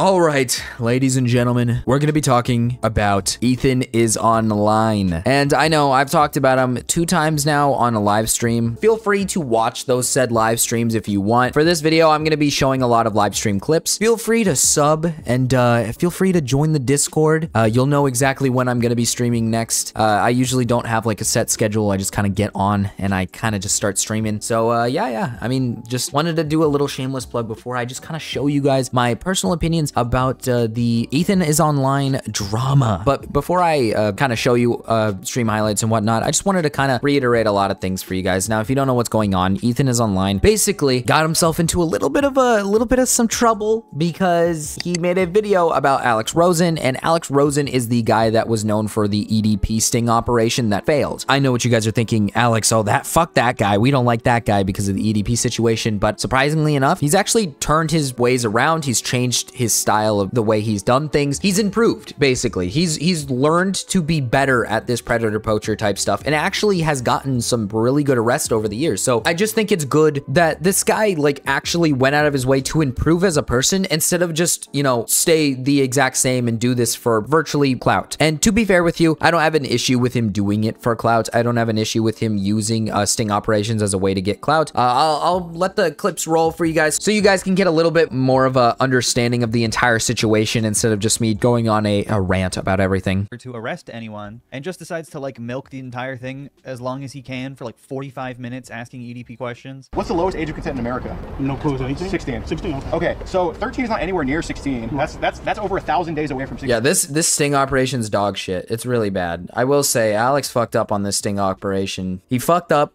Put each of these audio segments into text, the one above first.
All right, ladies and gentlemen, we're going to be talking about Ethan is Online. And I know I've talked about him 2 times now on a live stream. Feel free to watch those said live streams if you want. For this video, I'm going to be showing a lot of live stream clips. Feel free to sub and feel free to join the Discord. You'll know exactly when I'm going to be streaming next. I usually don't have like a set schedule. I just kind of get on and I kind of just start streaming. So yeah. I mean, just wanted to do a little shameless plug before I just kind of show you guys my personal opinions about the Ethan is Online drama. But before I kind of show you stream highlights and whatnot, I just wanted to kind of reiterate a lot of things for you guys. Now, if you don't know what's going on, Ethan is Online basically got himself into a little bit of some trouble because he made a video about Alex Rosen, and Alex Rosen is the guy that was known for the EDP sting operation that failed. I know what you guys are thinking, Alex, oh, fuck that guy. We don't like that guy because of the EDP situation, but surprisingly enough, he's actually turned his ways around. He's changed his style of the way he's done things. He's improved, basically. He's learned to be better at this predator poacher type stuff and actually has gotten some really good arrests over the years. So I just think it's good that this guy like actually went out of his way to improve as a person instead of just, you know, stay the exact same and do this for virtually clout. And to be fair with you, I don't have an issue with him doing it for clout. I don't have an issue with him using sting operations as a way to get clout. I'll let the clips roll for you guys so you guys can get a little bit more of a understanding of the entire situation instead of just me going on a rant about everything. To arrest anyone and just decides to like milk the entire thing as long as he can for like 45 minutes asking EDP questions. What's the lowest age of consent in America? No clue. 18? 16. 16. Okay, so 13 is not anywhere near 16. That's over 1,000 days away from 16. Yeah, this sting operation's dog shit. It's really bad. I will say Alex fucked up on this sting operation. He fucked up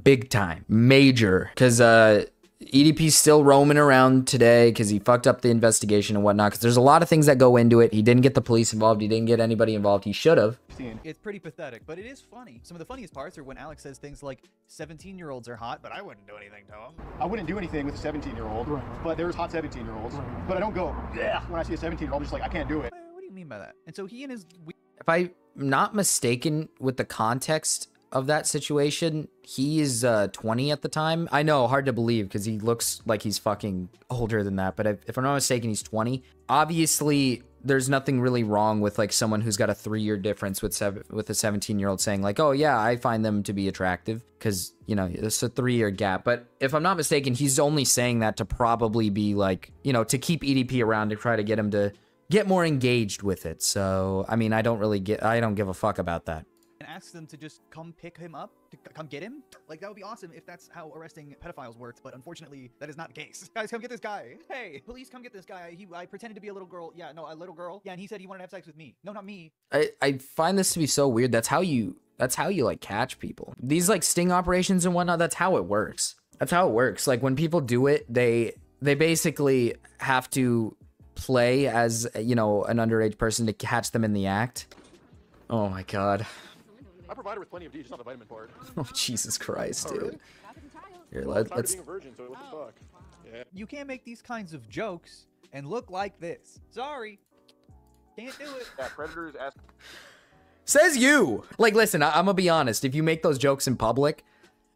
big time. Major. Because EDP's still roaming around today because he fucked up the investigation and whatnot, because there's a lot of things that go into it. He didn't get the police involved. He didn't get anybody involved. He should have. It's pretty pathetic, but it is funny. Some of the funniest parts are when Alex says things like 17-year-olds are hot, but I wouldn't do anything to them. I wouldn't do anything with a 17-year-old, right. But there's hot 17-year-olds. Right. But I don't go, yeah, when I see a 17-year-old, I'm just like, I can't do it. What do you mean by that? And so he and his... If I'm not mistaken with the context of that situation, he is 20 at the time. I know, hard to believe because he looks like he's fucking older than that, but if I'm not mistaken, he's 20. Obviously, there's nothing really wrong with like someone who's got a 3-year difference with a 17-year-old saying like, oh yeah, I find them to be attractive, because, you know, it's a 3-year gap. But if I'm not mistaken, he's only saying that to probably be like, you know, to keep EDP around to try to get him to get more engaged with it. So, I mean, I don't give a fuck about that. And asks them to just come pick him up, to come get him. Like, that would be awesome if that's how arresting pedophiles worked, but unfortunately, that is not the case. Guys, come get this guy. Hey, police, come get this guy. I pretended to be a little girl. Yeah, no, a little girl. Yeah, and he said he wanted to have sex with me. No, not me. I find this to be so weird. That's how you like catch people. These like sting operations and whatnot, that's how it works. That's how it works. Like when people do it, they basically have to play as, you know, an underage person to catch them in the act. Oh my God. I provide her with plenty of D, just not the vitamin part. Oh, Jesus Christ, dude. Really? Here, let's... being a virgin, so what the fuck? Yeah. You can't make these kinds of jokes and look like this. Sorry. Can't do it. Yeah, predators ask... Says you! Like, listen, I'm gonna be honest. If you make those jokes in public,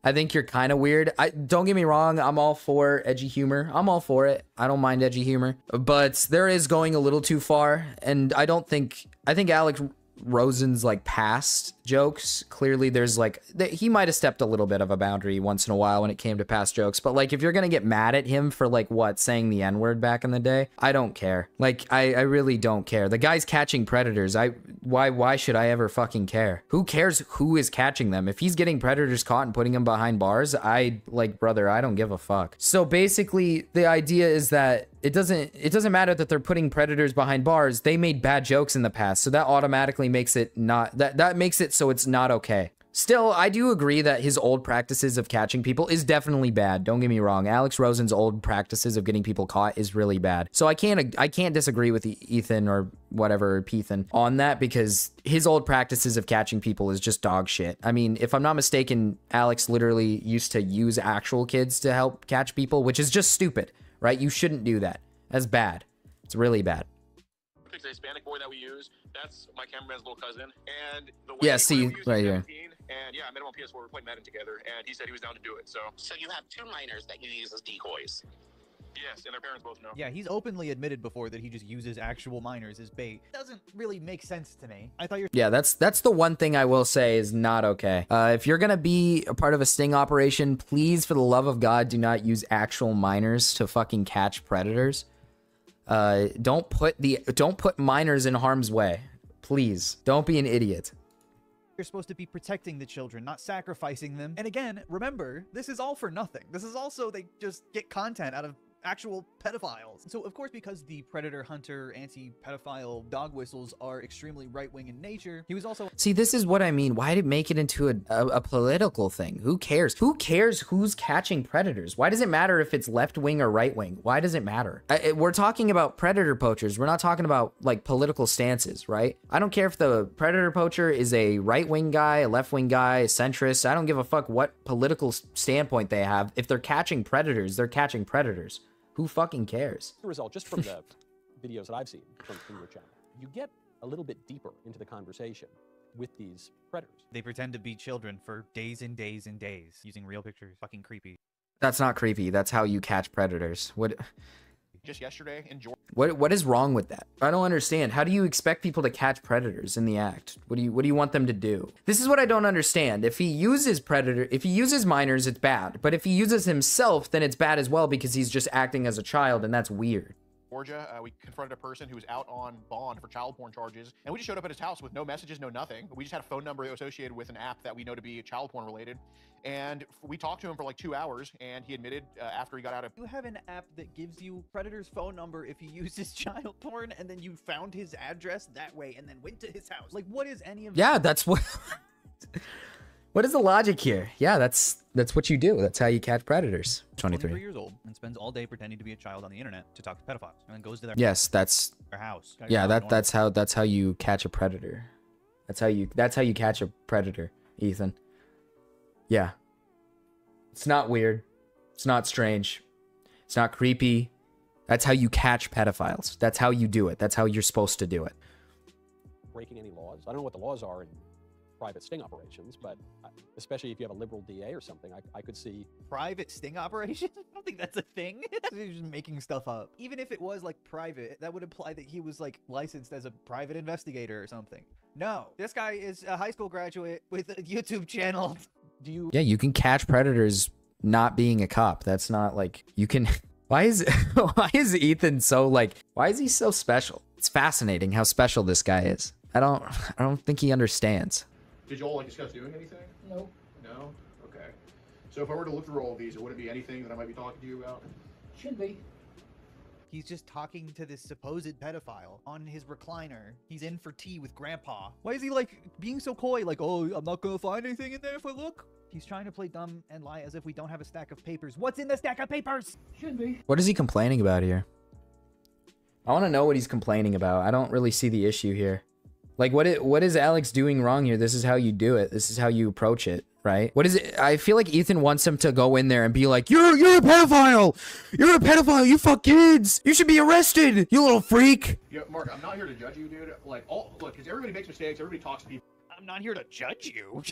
I think you're kind of weird. Don't get me wrong, I'm all for edgy humor. I'm all for it. I don't mind edgy humor. But there is going a little too far, and I think Alex Rosen's like past jokes, clearly there's like he might have stepped a little bit of a boundary once in a while when it came to past jokes, but like if you're gonna get mad at him for like what, saying the N-word back in the day, I don't care. Like I really don't care. The guy's catching predators. Why should I ever fucking care? Who cares who is catching them? If he's getting predators caught and putting them behind bars, brother, I don't give a fuck. So basically the idea is that it doesn't matter that they're putting predators behind bars. They made bad jokes in the past, so that automatically makes it not that makes it so it's not okay. Still, I do agree that his old practices of catching people is definitely bad. Don't get me wrong. Alex Rosen's old practices of getting people caught is really bad. So I can't disagree with Ethan or whatever, Ethan, on that, because his old practices of catching people is just dog shit. I mean, if I'm not mistaken, Alex literally used to use actual kids to help catch people, which is just stupid, right? You shouldn't do that. That's bad. It's really bad. The Hispanic boy that we use, that's my cameraman's little cousin, and the way yeah, see right here. And yeah, I met him on PS4. We're playing Madden together, and he said he was down to do it. So you have 2 minors that you use as decoys. Yes, and their parents both know. Yeah, he's openly admitted before that he just uses actual minors as bait. Doesn't really make sense to me. I thought you're— Yeah, that's the one thing I will say is not okay. If you're gonna be a part of a sting operation, please, for the love of God, do not use actual minors to fucking catch predators. Don't put minors in harm's way. Please, don't be an idiot. You're supposed to be protecting the children, not sacrificing them. And again, remember, this is all for nothing. This is also, they just get content out of actual pedophiles. So of course, because the predator hunter anti-pedophile dog whistles are extremely right-wing in nature, he was also— See, this is what I mean. Why did it make it into a political thing? Who cares? Who cares who's catching predators? Why does it matter if it's left-wing or right-wing? Why does it matter? We're talking about predator poachers. We're not talking about like political stances, right? I don't care if the predator poacher is a right-wing guy, a left-wing guy, a centrist. I don't give a fuck what political standpoint they have. If they're catching predators, they're catching predators. Who fucking cares? The result, just from the videos that I've seen from your channel, you get a little bit deeper into the conversation with these predators. they pretend to be children for days and days and days using real pictures. Fucking creepy. That's not creepy. That's how you catch predators. Just yesterday in Georgia. What is wrong with that? I don't understand. How do you expect people to catch predators in the act? What do you want them to do? This is what I don't understand. If he uses minors, it's bad. But if he uses himself, then it's bad as well because he's just acting as a child, and that's weird. Georgia, we confronted a person who was out on bond for child porn charges, and we just showed up at his house with no messages, no nothing. We just had a phone number associated with an app that we know to be child porn related, and we talked to him for like 2 hours, and he admitted after he got out of— You have an app that gives you predator's phone number if he uses child porn, and then you found his address that way and then went to his house. Like, what is any of— Yeah, that's what... What is the logic here? Yeah, that's what you do. That's how you catch predators. 23 years old and spends all day pretending to be a child on the internet to talk to pedophiles, and then goes to their— Yes, that's... their house. Yeah, that's how you catch a predator. That's how you catch a predator, Ethan. Yeah. It's not weird. It's not strange. It's not creepy. That's how you catch pedophiles. That's how you do it. That's how you're supposed to do it. Breaking any laws. I don't know what the laws are in private sting operations, but especially if you have a liberal DA or something, I could see— Private sting operation? I don't think that's a thing. He's just making stuff up. Even if it was like private, that would imply that he was like licensed as a private investigator or something. No, this guy is a high school graduate with a YouTube channel. Yeah, you can catch predators not being a cop. That's not like you can. Why is Ethan so like? Why is he so special? It's fascinating how special this guy is. I don't think he understands. Did you all like discuss doing anything? No. No? Okay. So if I were to look through all of these, there wouldn't be anything that I might be talking to you about? Should be. He's just talking to this supposed pedophile on his recliner. He's in for tea with grandpa. Why is he like being so coy? Like, oh, I'm not gonna find anything in there if I look. He's trying to play dumb and lie as if we don't have a stack of papers. What's in the stack of papers? Should be. What is he complaining about here? I want to know what he's complaining about. I don't really see the issue here. Like, what is Alex doing wrong here? This is how you do it. This is how you approach it, right? What is it? I feel like Ethan wants him to go in there and be like, you're a pedophile. You're a pedophile. You fuck kids. You should be arrested, you little freak. Yeah, Mark, I'm not here to judge you, dude. Like, look, because everybody makes mistakes. Everybody talks to people. I'm not here to judge you.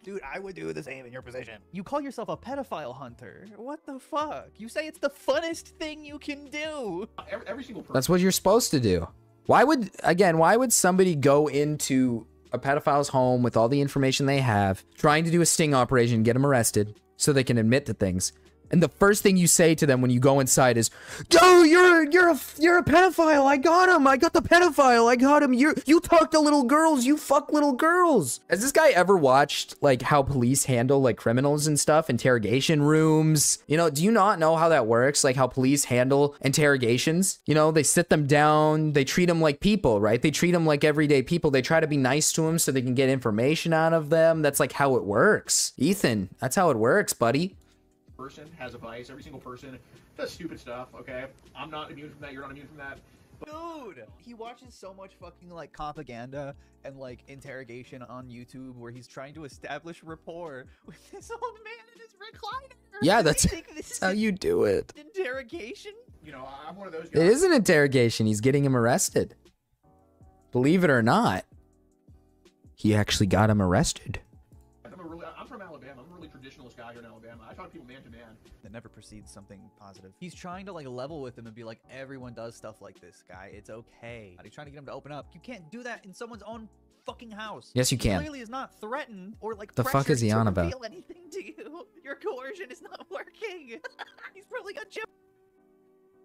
Dude, I would do the same in your position. You call yourself a pedophile hunter. What the fuck? You say it's the funnest thing you can do. Every single person. That's what you're supposed to do. Why would somebody go into a pedophile's home with all the information they have, trying to do a sting operation, get them arrested so they can admit to things? And the first thing you say to them when you go inside is, "Yo, you're a pedophile. I got him. I got the pedophile. I got him. You talk to little girls. You fuck little girls." Has this guy ever watched like how police handle like criminals and stuff, interrogation rooms? You know, do you not know how that works? Like how police handle interrogations? You know, they sit them down. They treat them like people, right? They treat them like everyday people. They try to be nice to them so they can get information out of them. That's like how it works. Ethan, that's how it works, buddy. Person has a vice. Every single person does stupid stuff, okay? I'm not immune from that. You're not immune from that. Dude, he watches so much fucking like propaganda and like interrogation on YouTube where he's trying to establish rapport with this old man in his recliner. Yeah, Does he that's think this is how you do it. interrogation? You know, I'm one of those guys. It is an interrogation. He's getting him arrested. Believe it or not, he actually got him arrested. I'm from Alabama. I'm a really traditionalist guy here in Alabama. I talk to people man to man. That never precedes something positive. He's trying to like level with him and be like, everyone does stuff like this, guy. It's okay. He's trying to get him to open up. You can't do that in someone's own fucking house. Yes, you He can. clearly is not threatened or like The fuck is he on about? reveal anything to you. Your coercion is not working. He's probably got you.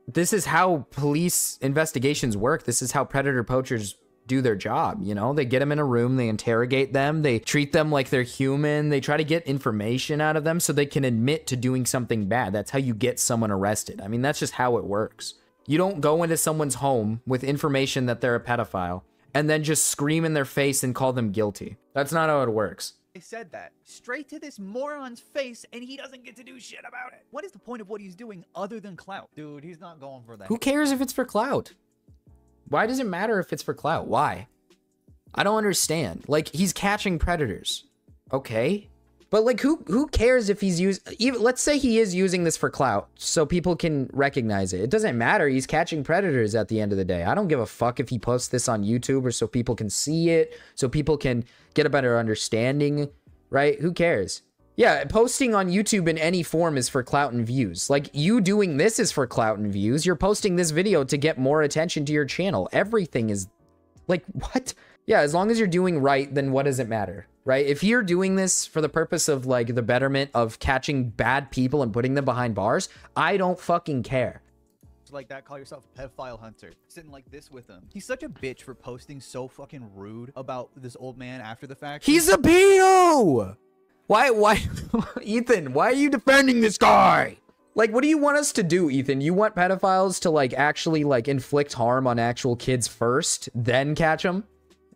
This is how police investigations work. This is how predator poachers do their job, you know? They get them in a room, they interrogate them, they treat them like they're human, they try to get information out of them so they can admit to doing something bad. That's how you get someone arrested. I mean, that's just how it works. You don't go into someone's home with information that they're a pedophile and then just scream in their face and call them guilty. That's not how it works. I said that straight to this moron's face, and he doesn't get to do shit about it. What is the point of what he's doing other than clout? Dude, he's not going for that. Who cares if it's for clout? Why does it matter if it's for clout? Why? I don't understand. Like, he's catching predators. Okay. But like, who cares if he's even let's say he is using this for clout so people can recognize it. It doesn't matter. He's catching predators at the end of the day. I don't give a fuck if he posts this on YouTube or so people can see it, so people can get a better understanding, right? Who cares? Yeah, posting on YouTube in any form is for clout and views. Like, you doing this is for clout and views. You're posting this video to get more attention to your channel. Everything is like, what? Yeah, as long as you're doing right, then what does it matter? Right? If you're doing this for the purpose of like the betterment of catching bad people and putting them behind bars, I don't fucking care. Like that, call yourself a pedophile hunter. Sitting like this with him. He's such a bitch for posting so fucking rude about this old man after the fact. He's a pedo! Why, Ethan, why are you defending this guy? Like, what do you want us to do, Ethan? You want pedophiles to like actually like inflict harm on actual kids first, then catch them?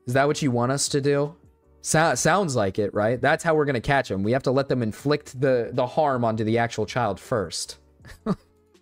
Is that what you want us to do? Sounds like it, right? That's how we're gonna catch them. We have to let them inflict the harm onto the actual child first.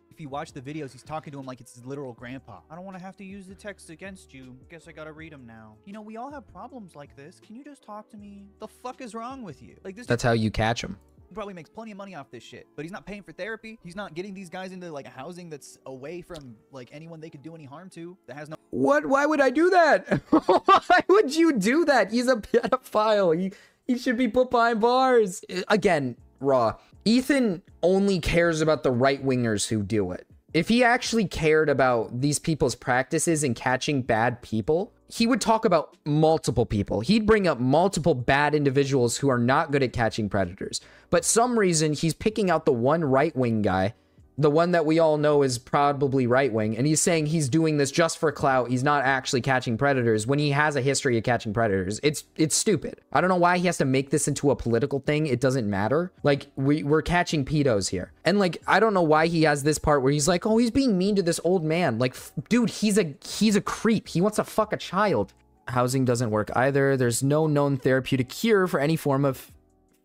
If you watch the videos, he's talking to him like it's his literal grandpa. I don't want to have to use the text against you. Guess I gotta read them now. You know, we all have problems like this. Can you just talk to me? The fuck is wrong with you? Like this. That's how you catch them. He probably makes plenty of money off this shit, but he's not paying for therapy. He's not getting these guys into like a housing that's away from like anyone they could do any harm to. That has no. What? Why would I do that? Why would you do that? He's a pedophile. He should be put behind bars. Again, Raw. Ethan only cares about the right-wingers who do it. If he actually cared about these people's practices and catching bad people, he would talk about multiple people. He'd bring up multiple bad individuals who are not good at catching predators. But some reason he's picking out the one right-wing guy, the one that we all know is probably right-wing, and he's saying he's doing this just for clout. He's not actually catching predators when he has a history of catching predators. It's stupid. I don't know why he has to make this into a political thing. It doesn't matter. Like, we're catching pedos here. And like, I don't know why he has this part where he's like, oh, he's being mean to this old man. Like, dude, he's a creep. He wants to fuck a child. Housing doesn't work either. There's no known therapeutic cure for any form of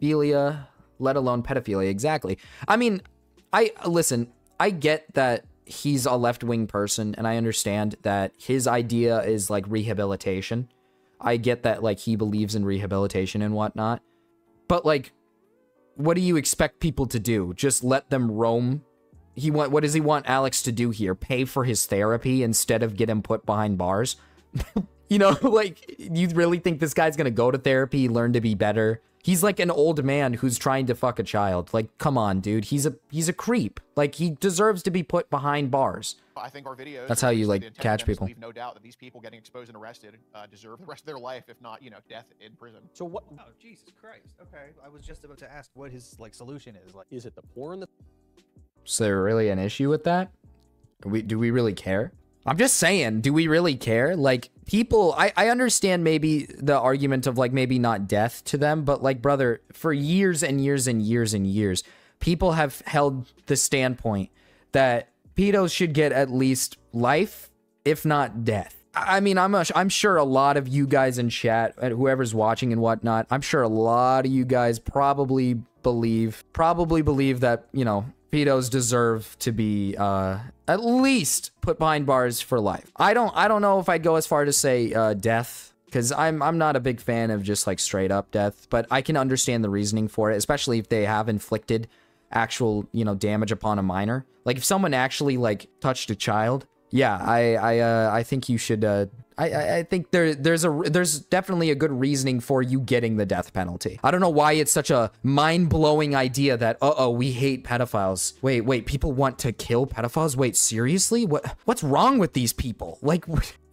philia, let alone pedophilia. Exactly. I mean, listen, I get that he's a left-wing person, and I understand that his idea is like rehabilitation. I get that like he believes in rehabilitation and whatnot. But like, what do you expect people to do? Just let them roam? What does he want Alex to do here? Pay for his therapy instead of get him put behind bars? You know, like, you really think this guy's gonna go to therapy, learn to be better? He's like an old man who's trying to fuck a child. Like, come on, dude. He's a creep. Like, he deserves to be put behind bars. I think our videos. That's how you like catch people. Leave no doubt that these people getting exposed and arrested deserve the rest of their life, if not, you know, death in prison. So what Oh, Jesus Christ. Okay, I was just about to ask what his like solution is. Like, is it? The porn that Is there really an issue with that? Do we really care? I'm just saying, do we really care? Like, people, I understand maybe the argument of like maybe not death to them, but like, brother, for years and years and years and years, people have held the standpoint that pedos should get at least life, if not death. I mean, I'm sure a lot of you guys in chat, and whoever's watching and whatnot, I'm sure a lot of you guys probably believe that, you know, pedos deserve to be at least put behind bars for life. I don't know if I'd go as far to say death, because I'm not a big fan of just like straight up death, but I can understand the reasoning for it, especially if they have inflicted actual, you know, damage upon a minor. Like if someone actually like touched a child, yeah, I think you should I think there's definitely a good reasoning for you getting the death penalty. I don't know why it's such a mind-blowing idea that, we hate pedophiles. Wait, people want to kill pedophiles? Wait, seriously? What's wrong with these people? Like,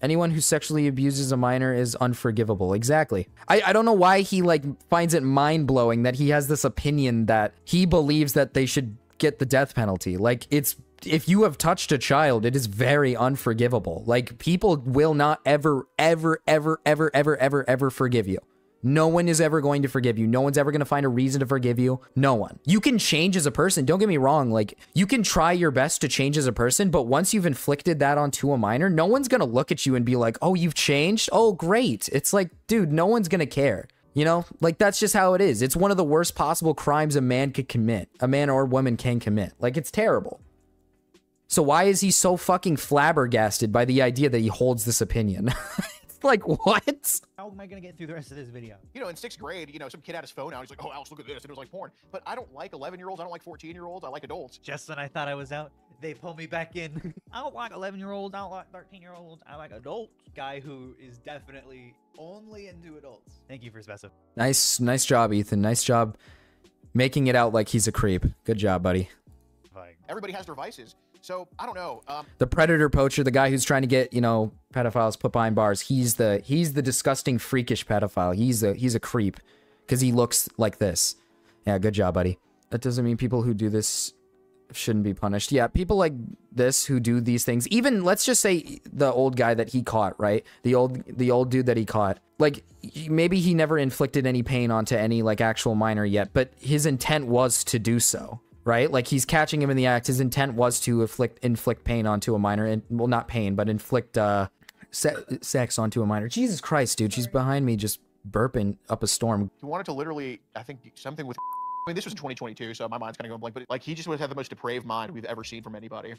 anyone who sexually abuses a minor is unforgivable. Exactly. I don't know why he, like, finds it mind-blowing that he has this opinion that he believes that they should get the death penalty. Like, if you have touched a child, it is very unforgivable. Like, people will not ever forgive you. No one is ever going to forgive you. No one's ever going to find a reason to forgive you. No one. You can change as a person. Don't get me wrong. Like, you can try your best to change as a person, but once you've inflicted that onto a minor, no one's going to look at you and be like, oh, you've changed? Oh, great. It's like, dude, no one's going to care. You know, like, that's just how it is. It's one of the worst possible crimes a man could commit. A man or woman can commit. Like, it's terrible. So why is he so fucking flabbergasted by the idea that he holds this opinion? It's like, what? How am I gonna get through the rest of this video? You know, in 6th grade, you know, some kid had his phone out. He's like, oh, Alex, look at this. And it was like porn. But I don't like 11-year-olds. I don't like 14-year-olds. I like adults. Just when I thought I was out, they pulled me back in. I don't like 11-year-olds. I don't like 13-year-olds. I like adults. Guy who is definitely only into adults. Thank you for specifying. Nice job, Ethan. Nice job making it out like he's a creep. Good job, buddy. Everybody has their vices. So I don't know. The predator poacher, the guy who's trying to get, you know, pedophiles put behind bars. He's the disgusting, freakish pedophile. He's a creep because he looks like this. Yeah, good job, buddy. That doesn't mean people who do this shouldn't be punished. Yeah, people like this who do these things. Even, let's just say the old guy that he caught, right? The old dude that he caught. Like, maybe he never inflicted any pain onto any, like, actual minor yet, but his intent was to do so. Right? Like, he's catching him in the act. His intent was to inflict pain onto a minor. And, well, not pain, but inflict sex onto a minor. Jesus Christ, dude. She's behind me just burping up a storm. He wanted to literally, I think, something with... I mean, this was in 2022, so my mind's kind of going blank. But, like, he just would have the most depraved mind we've ever seen from anybody.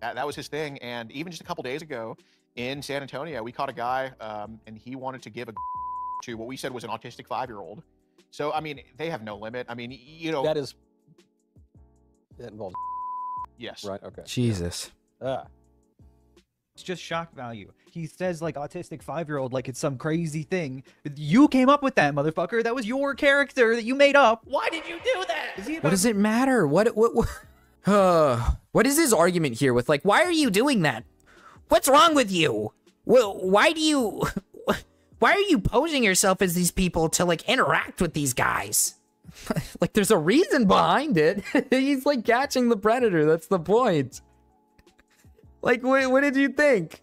That was his thing. And even just a couple days ago in San Antonio, we caught a guy, and he wanted to give a to what we said was an autistic 5-year-old. So, I mean, they have no limit. I mean, you know... That involves... Yes. Right, okay. Jesus. It's just shock value. He says, like, autistic 5-year-old like it's some crazy thing. You came up with that, motherfucker. That was your character that you made up. Why did you do that? What does it matter? What is his argument here with, like, why are you doing that? What's wrong with you? Well, why are you posing yourself as these people to, like, interact with these guys? Like, there's a reason behind it. He's, like, catching the predator. That's the point. Like, what did you think?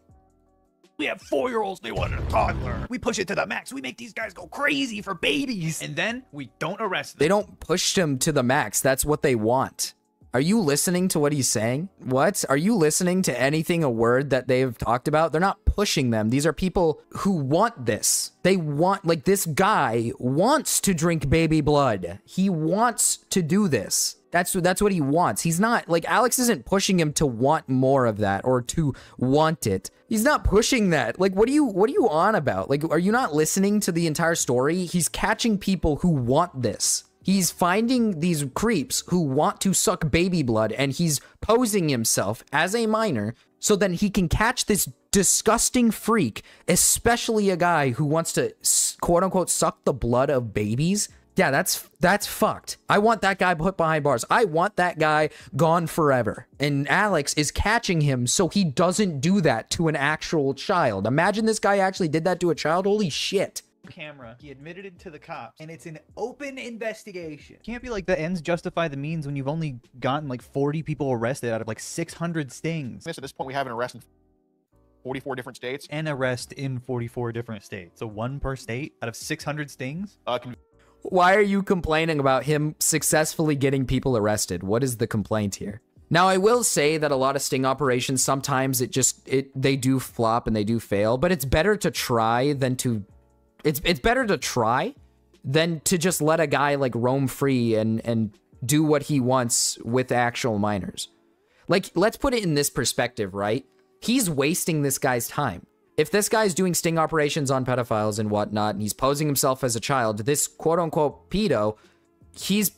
We have 4-year-olds. They want a toddler. We push it to the max. We make these guys go crazy for babies. And then we don't arrest them. They don't push them to the max. That's what they want. Are you listening to what he's saying? What? Are you listening to anything, a word that they've talked about? They're not pushing them. These are people who want this. They want, like, this guy wants to drink baby blood. He wants to do this. That's what he wants. He's not, like, Alex isn't pushing him to want more of that or to want it. He's not pushing that. Like, what are you on about? Like, are you not listening to the entire story? He's catching people who want this. He's finding these creeps who want to suck baby blood, and he's posing himself as a minor so then he can catch this disgusting freak, especially a guy who wants to, quote-unquote, suck the blood of babies. Yeah, that's fucked. I want that guy put behind bars. I want that guy gone forever. And Alex is catching him so he doesn't do that to an actual child. Imagine this guy actually did that to a child. Holy shit. Camera. He admitted it to the cops, and it's an open investigation. Can't be like the ends justify the means when you've only gotten like 40 people arrested out of like 600 stings. At this point, we have an arrest in 44 different states. An arrest in 44 different states. So 1 per state out of 600 stings? Why are you complaining about him successfully getting people arrested? What is the complaint here? Now, I will say that a lot of sting operations, sometimes they do flop and they do fail, but it's better to try than to... It's better to try than to just let a guy, like, roam free and do what he wants with actual minors. Like, let's put it in this perspective, right? He's wasting this guy's time. If this guy's doing sting operations on pedophiles and whatnot, and he's posing himself as a child, this quote-unquote pedo, he's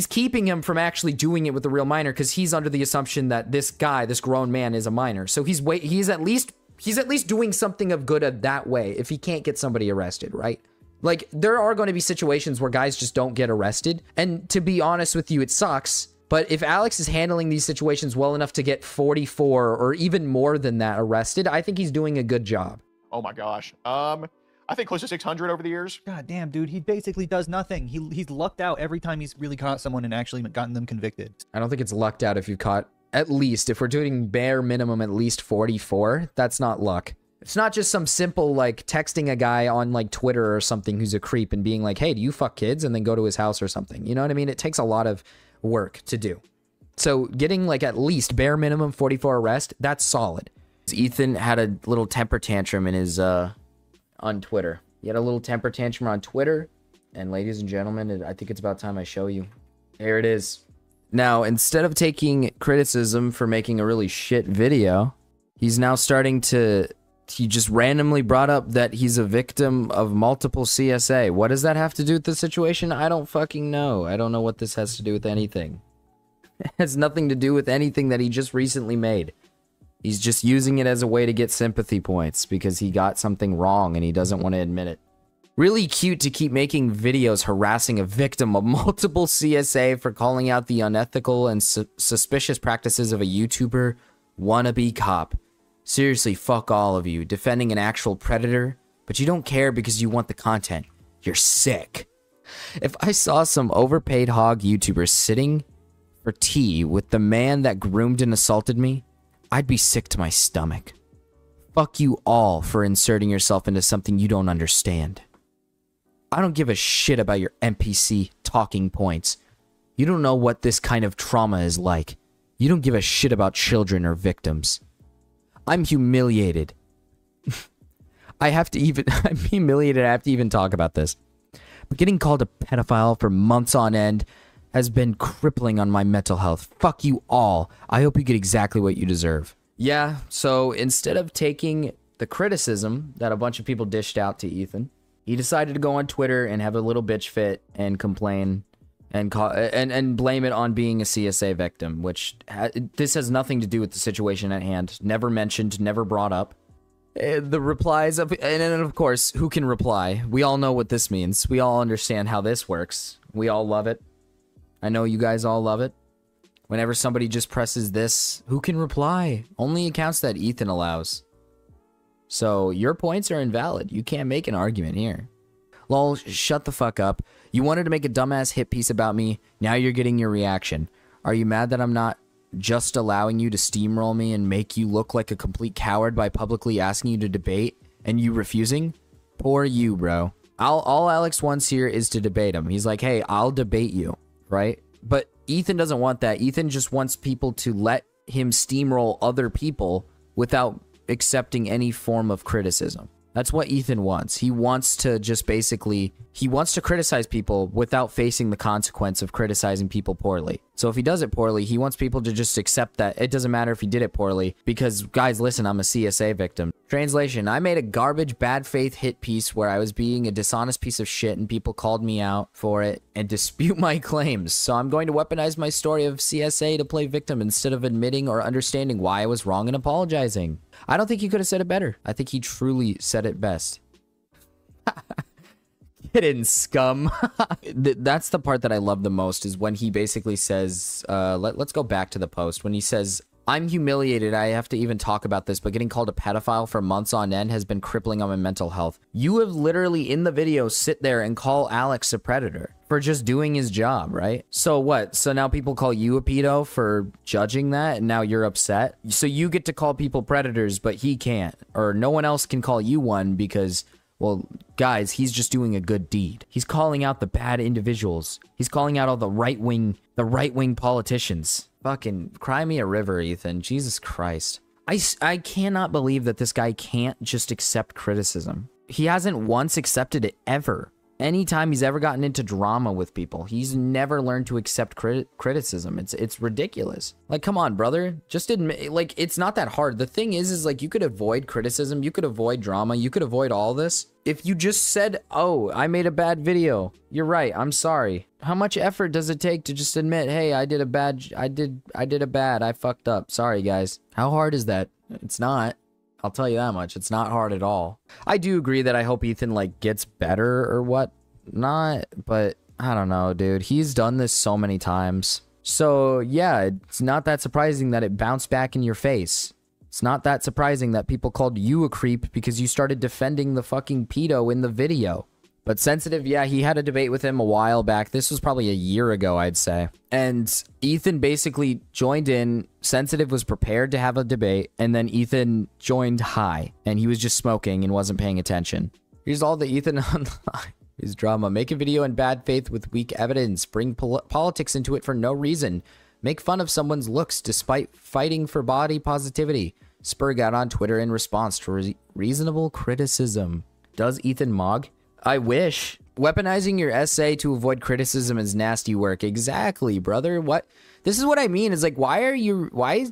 keeping him from actually doing it with the real minor because he's under the assumption that this guy, this grown man, is a minor. So he's at least He's at least doing something of good at that way if he can't get somebody arrested, right? Like, there are going to be situations where guys just don't get arrested. And to be honest with you, it sucks. But if Alex is handling these situations well enough to get 44 or even more than that arrested, I think he's doing a good job. Oh my gosh. I think close to 600 over the years. God damn, dude, he basically does nothing. He's lucked out every time he's really caught someone and actually gotten them convicted. I don't think it's lucked out if you've caught at least, if we're doing bare minimum at least 44, that's not luck. It's not just some simple, like, texting a guy on, like, Twitter or something who's a creep and being like, hey, do you fuck kids? And then go to his house or something. You know what I mean? It takes a lot of work to do. So getting, like, at least bare minimum 44 arrest, that's solid. Ethan had a little temper tantrum in his, on Twitter. He had a little temper tantrum on Twitter. And ladies and gentlemen, I think it's about time I show you. Here it is. Now, instead of taking criticism for making a really shit video, he's now starting to... He just randomly brought up that he's a victim of multiple CSA. What does that have to do with the situation? I don't fucking know. I don't know what this has to do with anything. It has nothing to do with anything that he just recently made. He's just using it as a way to get sympathy points because he got something wrong and he doesn't want to admit it. Really cute to keep making videos harassing a victim of multiple CSA for calling out the unethical and suspicious practices of a YouTuber wannabe cop. Seriously, fuck all of you. Defending an actual predator, but you don't care because you want the content. You're sick. If I saw some overpaid hog YouTubers sitting for tea with the man that groomed and assaulted me, I'd be sick to my stomach. Fuck you all for inserting yourself into something you don't understand. I don't give a shit about your NPC talking points. You don't know what this kind of trauma is like. You don't give a shit about children or victims. I'm humiliated. I'm humiliated I have to even talk about this. But getting called a pedophile for months on end has been crippling on my mental health. Fuck you all. I hope you get exactly what you deserve. Yeah, so instead of taking the criticism that a bunch of people dished out to Ethan, he decided to go on Twitter and have a little bitch fit and complain and blame it on being a CSA victim, which this has nothing to do with the situation at hand. Never mentioned, never brought up. The replies of, and then of course, who can reply? We all know what this means. We all understand how this works. We all love it. I know you guys all love it. Whenever somebody just presses this, who can reply? Only accounts that Ethan allows. So your points are invalid. You can't make an argument here. Lol, shut the fuck up. You wanted to make a dumbass hit piece about me. Now you're getting your reaction. Are you mad that I'm not just allowing you to steamroll me and make you look like a complete coward by publicly asking you to debate and you refusing? Poor you, bro. All Alex wants here is to debate him. He's like, hey, I'll debate you, right? But Ethan doesn't want that. Ethan just wants people to let him steamroll other people without accepting any form of criticism. That's what Ethan wants. He wants to just basically, he wants to criticize people without facing the consequence of criticizing people poorly. So if he does it poorly, he wants people to just accept that it doesn't matter if he did it poorly because, guys, listen, I'm a CSA victim. Translation, I made a garbage bad faith hit piece where I was being a dishonest piece of shit and people called me out for it and dispute my claims. So I'm going to weaponize my story of CSA to play victim instead of admitting or understanding why I was wrong and apologizing. I don't think he could have said it better. I think he truly said it best. Get in, scum. That's the part that I love the most is when he basically says, let's go back to the post. When he says, I'm humiliated. I have to even talk about this, but getting called a pedophile for months on end has been crippling on my mental health. You have literally in the video sit there and call Alex a predator for just doing his job, right? So what? So now people call you a pedo for judging that and now you're upset? So you get to call people predators, but he can't, or no one else can call you one because, well, guys, he's just doing a good deed. He's calling out the bad individuals. He's calling out all the right-wing politicians. Fucking cry me a river, Ethan. Jesus Christ. I cannot believe that this guy can't just accept criticism. He hasn't once accepted it ever. Anytime he's ever gotten into drama with people, he's never learned to accept criticism. It's ridiculous. Like, come on, brother. Just admit, like, it's not that hard. The thing is like, you could avoid criticism. You could avoid drama. You could avoid all this. If you just said, oh, I made a bad video. You're right. I'm sorry. How much effort does it take to just admit, hey, I did a bad, I fucked up. Sorry, guys. How hard is that? It's not. I'll tell you that much. It's not hard at all. I do agree that I hope Ethan, like, gets better or what not, but I don't know, dude. He's done this so many times. So, yeah, it's not that surprising that it bounced back in your face. It's not that surprising that people called you a creep because you started defending the fucking pedo in the video. But Sensitive, yeah, he had a debate with him a while back. This was probably a year ago, I'd say. And Ethan basically joined in. Sensitive was prepared to have a debate, and then Ethan joined high, and he was just smoking and wasn't paying attention. Here's all the Ethan online. His drama. Make a video in bad faith with weak evidence. Bring politics into it for no reason. Make fun of someone's looks despite fighting for body positivity. Spurg out on Twitter in response to reasonable criticism. Does Ethan mog? I wish. Weaponizing your essay to avoid criticism is nasty work. Exactly, brother. What? This is what I mean. Is like, why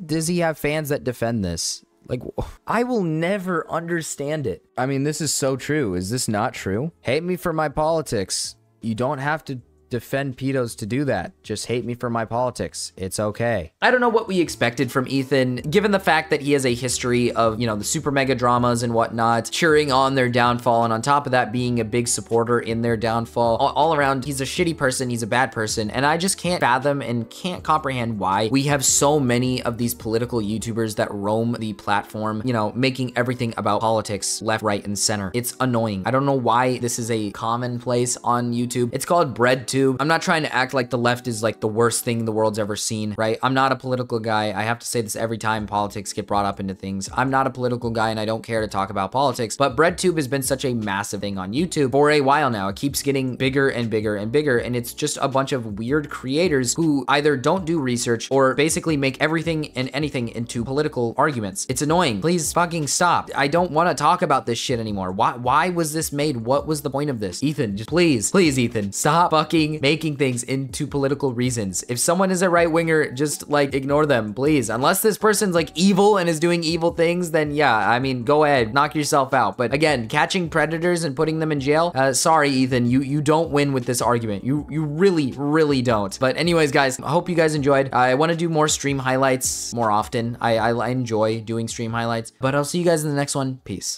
does he have fans that defend this? Like, I will never understand it. I mean, this is so true. Is this not true? Hate me for my politics. You don't have to defend pedos to do that. Just hate me for my politics. It's okay. I don't know what we expected from Ethan, given the fact that he has a history of, you know, the super mega dramas and whatnot, cheering on their downfall, and on top of that, being a big supporter in their downfall. All around, he's a shitty person, he's a bad person, and I just can't fathom and can't comprehend why we have so many of these political YouTubers that roam the platform, you know, making everything about politics left, right, and center. It's annoying. I don't know why this is a commonplace on YouTube. It's called BreadTube. I'm not trying to act like the left is like the worst thing the world's ever seen, right? I'm not a political guy. I have to say this every time politics get brought up into things. I'm not a political guy and I don't care to talk about politics, but BreadTube has been such a massive thing on YouTube for a while now. It keeps getting bigger and bigger and bigger, and it's just a bunch of weird creators who either don't do research or basically make everything and anything into political arguments. It's annoying. Please fucking stop. I don't want to talk about this shit anymore. Why was this made? What was the point of this? Ethan, just please, Ethan, stop fucking making things into political reasons. If someone is a right winger, just like ignore them, please. Unless this person's like evil and is doing evil things, then yeah, I mean, go ahead, knock yourself out. But again, catching predators and putting them in jail, sorry, Ethan, you don't win with this argument. You really don't. But anyways, guys, I hope you guys enjoyed. I want to do more stream highlights more often. I enjoy doing stream highlights, but I'll see you guys in the next one. Peace.